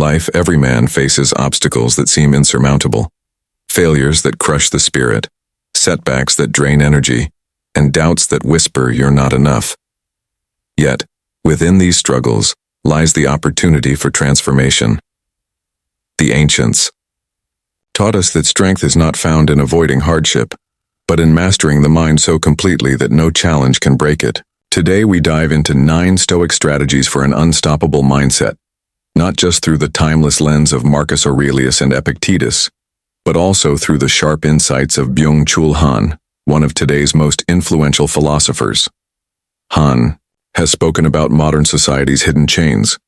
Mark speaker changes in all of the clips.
Speaker 1: life, every man faces obstacles that seem insurmountable, failures that crush the spirit, setbacks that drain energy, and doubts that whisper you're not enough. Yet, within these struggles lies the opportunity for transformation. The ancients taught us that strength is not found in avoiding hardship, but in mastering the mind so completely that no challenge can break it. Today we dive into 9 Stoic strategies for an unstoppable mindset, not just through the timeless lens of Marcus Aurelius and Epictetus, but also through the sharp insights of Byung-Chul Han, one of today's most influential philosophers. Han has spoken about modern society's hidden chains,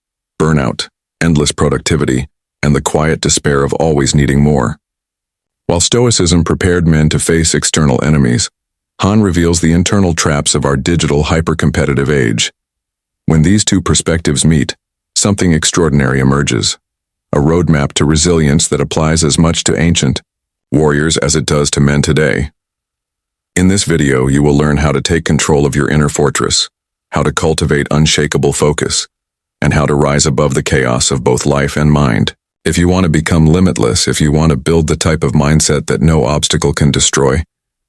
Speaker 1: burnout, endless productivity, and the quiet despair of always needing more. While Stoicism prepared men to face external enemies, Han reveals the internal traps of our digital hyper-competitive age. When these two perspectives meet, something extraordinary emerges, a roadmap to resilience that applies as much to ancient warriors as it does to men today. In this video, you will learn how to take control of your inner fortress, how to cultivate unshakable focus, and how to rise above the chaos of both life and mind. If you want to become limitless, if you want to build the type of mindset that no obstacle can destroy,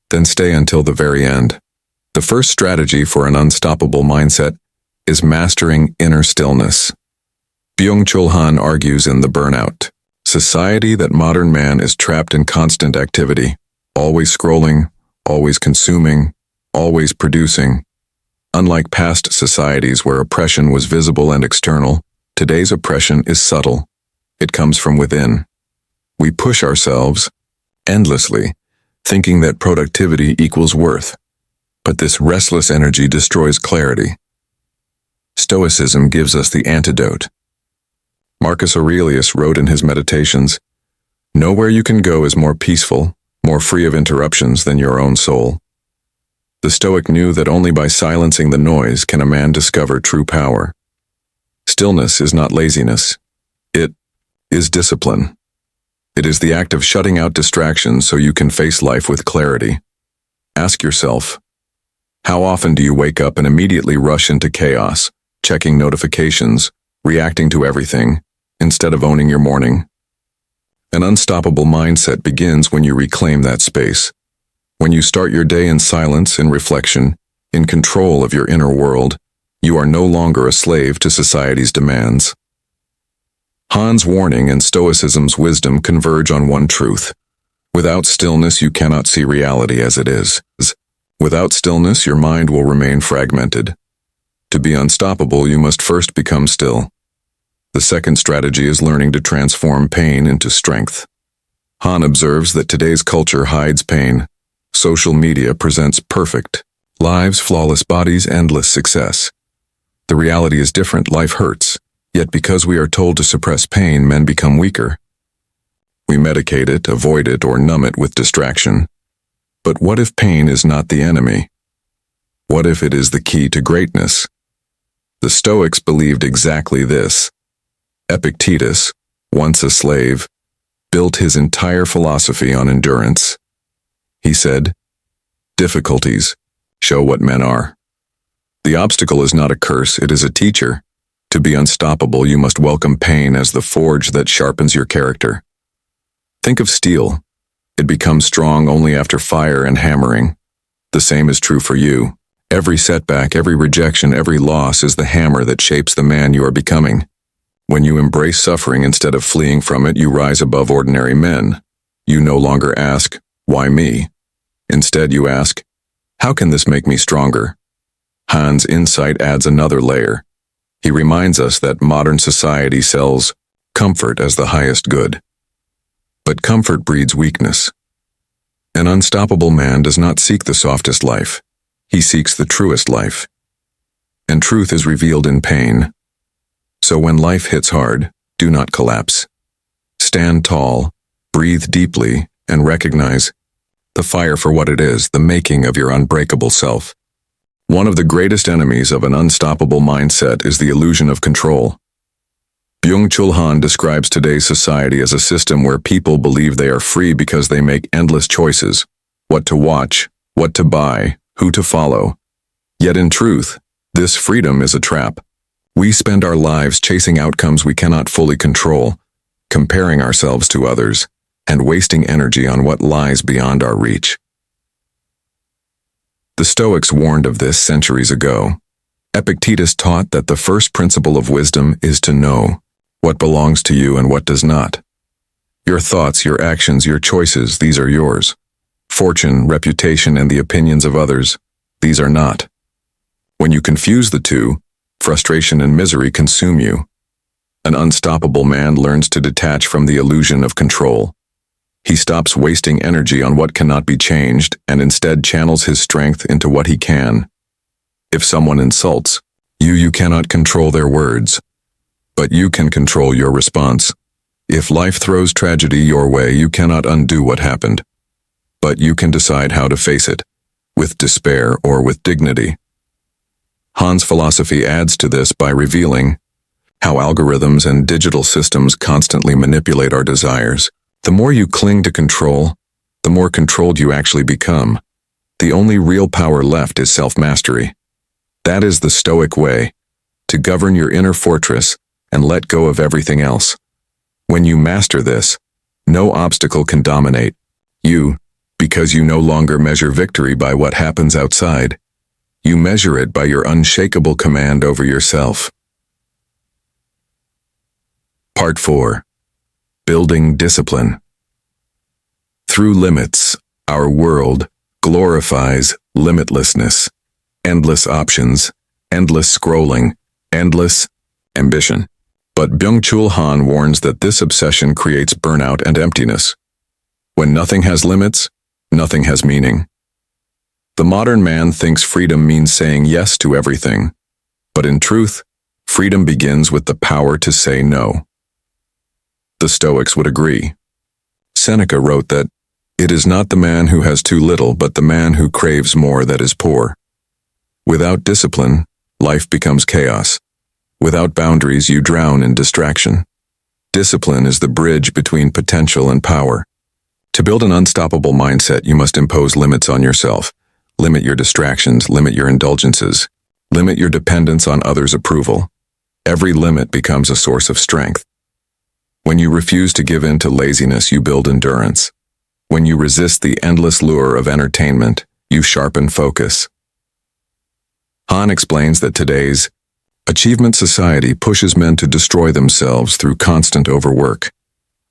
Speaker 1: then stay until the very end. The first strategy for an unstoppable mindset is mastering inner stillness. Byung-Chul Han argues in The Burnout Society that modern man is trapped in constant activity, always scrolling, always consuming, always producing. Unlike past societies where oppression was visible and external, today's oppression is subtle. It comes from within. We push ourselves endlessly, thinking that productivity equals worth. But this restless energy destroys clarity. Stoicism gives us the antidote. Marcus Aurelius wrote in his Meditations, "Nowhere you can go is more peaceful, more free of interruptions than your own soul." The Stoic knew that only by silencing the noise can a man discover true power. Stillness is not laziness. It is discipline. It is the act of shutting out distractions so you can face life with clarity. Ask yourself, how often do you wake up and immediately rush into chaos, checking notifications, reacting to everything, instead of owning your morning? An unstoppable mindset begins when you reclaim that space. When you start your day in silence, in reflection, in control of your inner world, you are no longer a slave to society's demands. Han's warning and Stoicism's wisdom converge on one truth. Without stillness, you cannot see reality as it is. Without stillness, your mind will remain fragmented. To be unstoppable, you must first become still. The second strategy is learning to transform pain into strength. Han observes that today's culture hides pain. Social media presents perfect lives, flawless bodies, endless success. The reality is different. Life hurts. Yet because we are told to suppress pain, men become weaker. We medicate it, avoid it, or numb it with distraction. But what if pain is not the enemy? What if it is the key to greatness? The Stoics believed exactly this. Epictetus, once a slave, built his entire philosophy on endurance. He said, "Difficulties show what men are." The obstacle is not a curse, it is a teacher. To be unstoppable, you must welcome pain as the forge that sharpens your character. Think of steel. It becomes strong only after fire and hammering. The same is true for you. Every setback, every rejection, every loss is the hammer that shapes the man you are becoming. When you embrace suffering instead of fleeing from it, you rise above ordinary men. You no longer ask, "Why me?" Instead, you ask, "How can this make me stronger?" Han's insight adds another layer. He reminds us that modern society sells comfort as the highest good. But comfort breeds weakness. An unstoppable man does not seek the softest life. He seeks the truest life. And truth is revealed in pain. So when life hits hard, do not collapse. Stand tall, breathe deeply, and recognize the fire for what it is, the making of your unbreakable self. One of the greatest enemies of an unstoppable mindset is the illusion of control. Byung-Chul Han describes today's society as a system where people believe they are free because they make endless choices: what to watch, what to buy, who to follow. Yet in truth, this freedom is a trap. We spend our lives chasing outcomes we cannot fully control, comparing ourselves to others, and wasting energy on what lies beyond our reach. The Stoics warned of this centuries ago. Epictetus taught that the first principle of wisdom is to know what belongs to you and what does not. Your thoughts, your actions, your choices, these are yours. Fortune, reputation, and the opinions of others, these are not. When you confuse the two, frustration and misery consume you. An unstoppable man learns to detach from the illusion of control. He stops wasting energy on what cannot be changed and instead channels his strength into what he can. If someone insults you, you cannot control their words, but you can control your response. If life throws tragedy your way, you cannot undo what happened, but you can decide how to face it, with despair or with dignity. Han's philosophy adds to this by revealing how algorithms and digital systems constantly manipulate our desires. The more you cling to control, the more controlled you actually become. The only real power left is self-mastery. That is the Stoic way, to govern your inner fortress and let go of everything else. When you master this, no obstacle can dominate you, because you no longer measure victory by what happens outside. You measure it by your unshakable command over yourself. Part 4. Building discipline. Through limits, our world glorifies limitlessness, endless options, endless scrolling, endless ambition. But Byung-Chul Han warns that this obsession creates burnout and emptiness. When nothing has limits, nothing has meaning. The modern man thinks freedom means saying yes to everything, but in truth, freedom begins with the power to say no. The Stoics would agree. Seneca wrote that, "It is not the man who has too little, but the man who craves more that is poor." Without discipline, life becomes chaos. Without boundaries, you drown in distraction. Discipline is the bridge between potential and power. To build an unstoppable mindset, you must impose limits on yourself. Limit your distractions, limit your indulgences, limit your dependence on others' approval. Every limit becomes a source of strength. When you refuse to give in to laziness, you build endurance. When you resist the endless lure of entertainment, you sharpen focus. Han explains that today's achievement society pushes men to destroy themselves through constant overwork.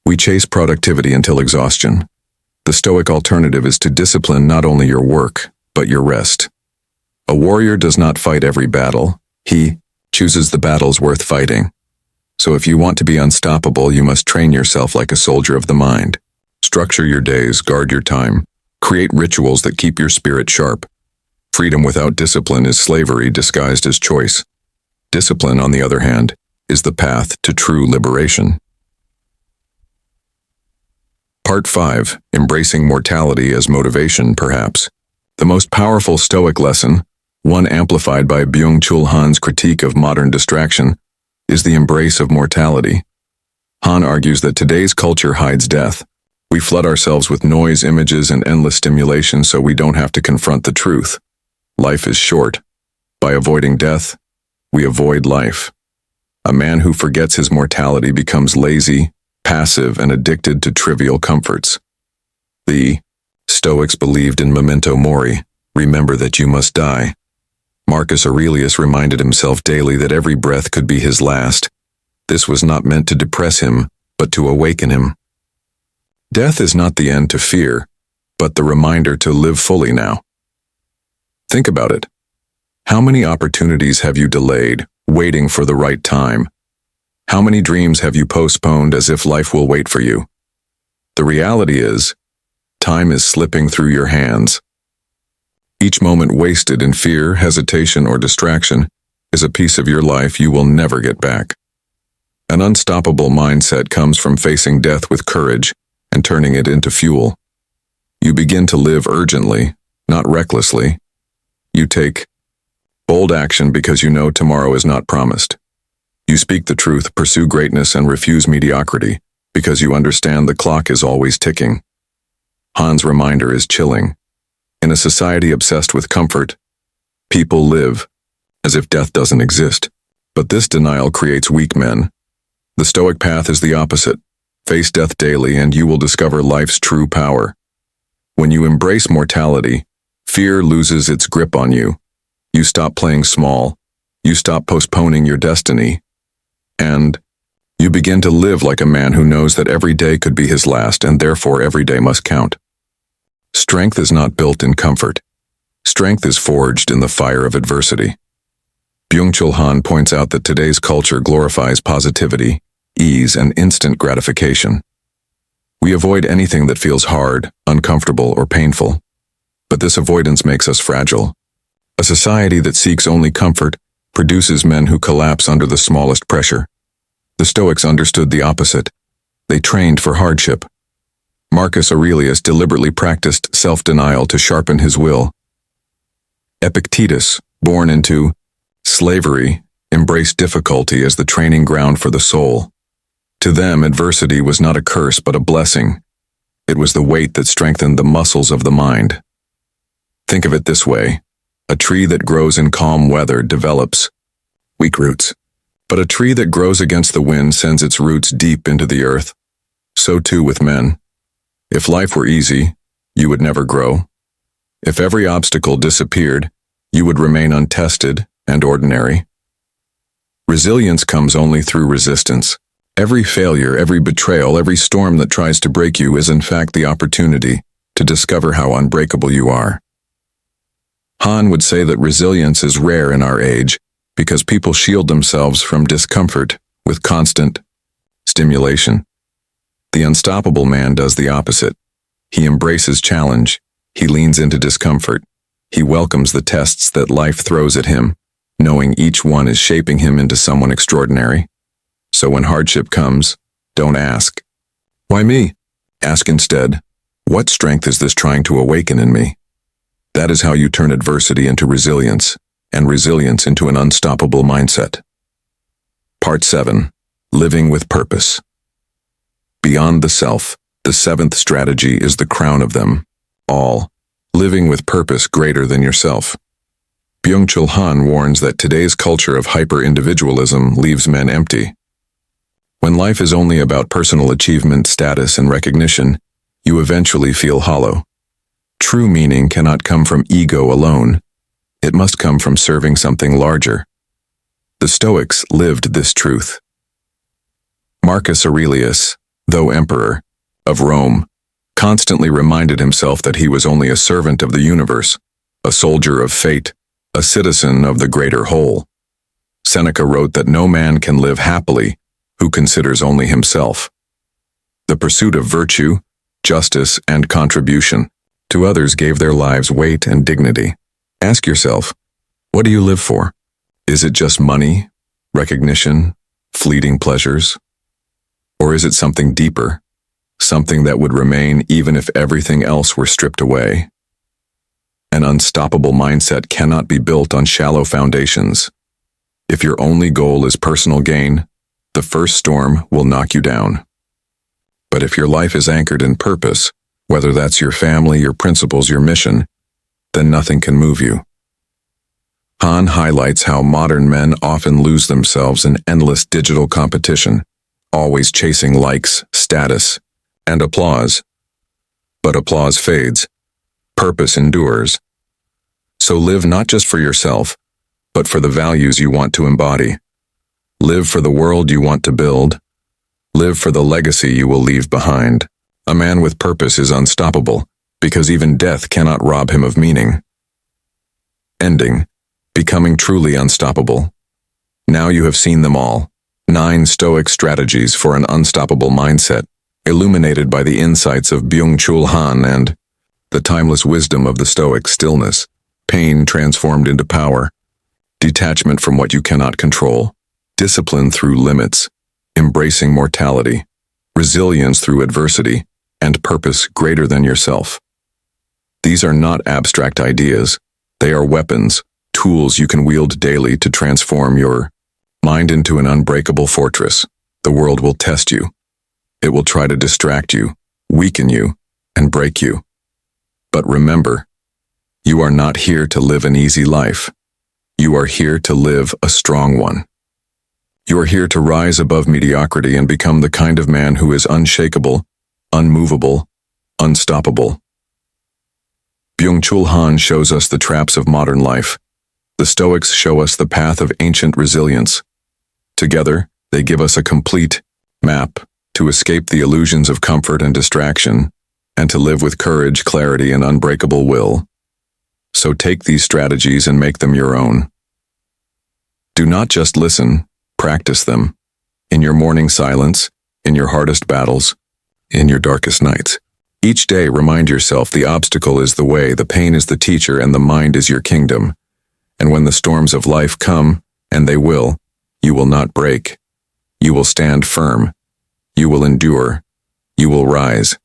Speaker 1: We chase productivity until exhaustion. The Stoic alternative is to discipline not only your work, but your rest. A warrior does not fight every battle. He chooses the battles worth fighting. So if you want to be unstoppable, you must train yourself like a soldier of the mind. Structure your days, guard your time, create rituals that keep your spirit sharp. Freedom without discipline is slavery disguised as choice. Discipline, on the other hand, is the path to true liberation. Part 5. Embracing mortality as motivation, perhaps. The most powerful Stoic lesson, one amplified by Byung-Chul Han's critique of modern distraction, is the embrace of mortality. Han argues that today's culture hides death. We flood ourselves with noise, images, and endless stimulation so we don't have to confront the truth. Life is short. By avoiding death, we avoid life. A man who forgets his mortality becomes lazy, passive, and addicted to trivial comforts. The Stoics believed in memento mori, remember that you must die. Marcus Aurelius reminded himself daily that every breath could be his last. This was not meant to depress him, but to awaken him. Death is not the end to fear, but the reminder to live fully now. Think about it. How many opportunities have you delayed, waiting for the right time? How many dreams have you postponed as if life will wait for you? The reality is, time is slipping through your hands. Each moment wasted in fear, hesitation, or distraction is a piece of your life you will never get back. An unstoppable mindset comes from facing death with courage and turning it into fuel. You begin to live urgently, not recklessly. You take bold action because you know tomorrow is not promised. You speak the truth, pursue greatness, and refuse mediocrity because you understand the clock is always ticking. Han's reminder is chilling. In a society obsessed with comfort, people live as if death doesn't exist. But this denial creates weak men. The Stoic path is the opposite. Face death daily and you will discover life's true power. When you embrace mortality, fear loses its grip on you. You stop playing small. You stop postponing your destiny. And you begin to live like a man who knows that every day could be his last and therefore every day must count. Strength is not built in comfort. Strength is forged in the fire of adversity. Byung-Chul Han points out that today's culture glorifies positivity, ease, and instant gratification. We avoid anything that feels hard, uncomfortable, or painful. But this avoidance makes us fragile. A society that seeks only comfort produces men who collapse under the smallest pressure. The Stoics understood the opposite. They trained for hardship. Marcus Aurelius deliberately practiced self-denial to sharpen his will. Epictetus, born into slavery, embraced difficulty as the training ground for the soul. To them, adversity was not a curse but a blessing. It was the weight that strengthened the muscles of the mind. Think of it this way. A tree that grows in calm weather develops weak roots. But a tree that grows against the wind sends its roots deep into the earth. So too with men. If life were easy, you would never grow. If every obstacle disappeared, you would remain untested and ordinary. Resilience comes only through resistance. Every failure, every betrayal, every storm that tries to break you is in fact the opportunity to discover how unbreakable you are. Han would say that resilience is rare in our age because people shield themselves from discomfort with constant stimulation. The unstoppable man does the opposite. He embraces challenge. He leans into discomfort. He welcomes the tests that life throws at him, knowing each one is shaping him into someone extraordinary. So when hardship comes, don't ask, "Why me?" Ask instead, "What strength is this trying to awaken in me?" That is how you turn adversity into resilience, and resilience into an unstoppable mindset. Part 7. Living with Purpose. Beyond the self, the seventh strategy is the crown of them all, living with purpose greater than yourself. Byung-Chul Han warns that today's culture of hyper-individualism leaves men empty. When life is only about personal achievement, status, and recognition, you eventually feel hollow. True meaning cannot come from ego alone. It must come from serving something larger. The Stoics lived this truth. Marcus Aurelius, though emperor of Rome, constantly reminded himself that he was only a servant of the universe, a soldier of fate, a citizen of the greater whole. Seneca wrote that no man can live happily who considers only himself. The pursuit of virtue, justice, and contribution to others gave their lives weight and dignity. Ask yourself, what do you live for? Is it just money, recognition, fleeting pleasures? Or is it something deeper, something that would remain even if everything else were stripped away? An unstoppable mindset cannot be built on shallow foundations. If your only goal is personal gain, the first storm will knock you down. But if your life is anchored in purpose, whether that's your family, your principles, your mission, then nothing can move you. Han highlights how modern men often lose themselves in endless digital competition, always chasing likes, status, and applause. But applause fades. Purpose endures. So live not just for yourself, but for the values you want to embody. Live for the world you want to build. Live for the legacy you will leave behind. A man with purpose is unstoppable, because even death cannot rob him of meaning. Ending. Becoming truly unstoppable. Now you have seen them all. 9 Stoic strategies for an unstoppable mindset, illuminated by the insights of Byung-Chul Han and the timeless wisdom of the Stoic stillness, pain transformed into power, detachment from what you cannot control, discipline through limits, embracing mortality, resilience through adversity, and purpose greater than yourself. These are not abstract ideas. They are weapons, tools you can wield daily to transform your mind into an unbreakable fortress. The world will test you. It will try to distract you, weaken you, and break you. But remember, you are not here to live an easy life. You are here to live a strong one. You are here to rise above mediocrity and become the kind of man who is unshakable, unmovable, unstoppable. Byung-Chul Han shows us the traps of modern life. The Stoics show us the path of ancient resilience. Together, they give us a complete map to escape the illusions of comfort and distraction, and to live with courage, clarity, and unbreakable will. So take these strategies and make them your own. Do not just listen, practice them. In your morning silence, in your hardest battles, in your darkest nights. Each day remind yourself the obstacle is the way, the pain is the teacher, and the mind is your kingdom. And when the storms of life come, and they will, you will not break. You will stand firm. You will endure. You will rise.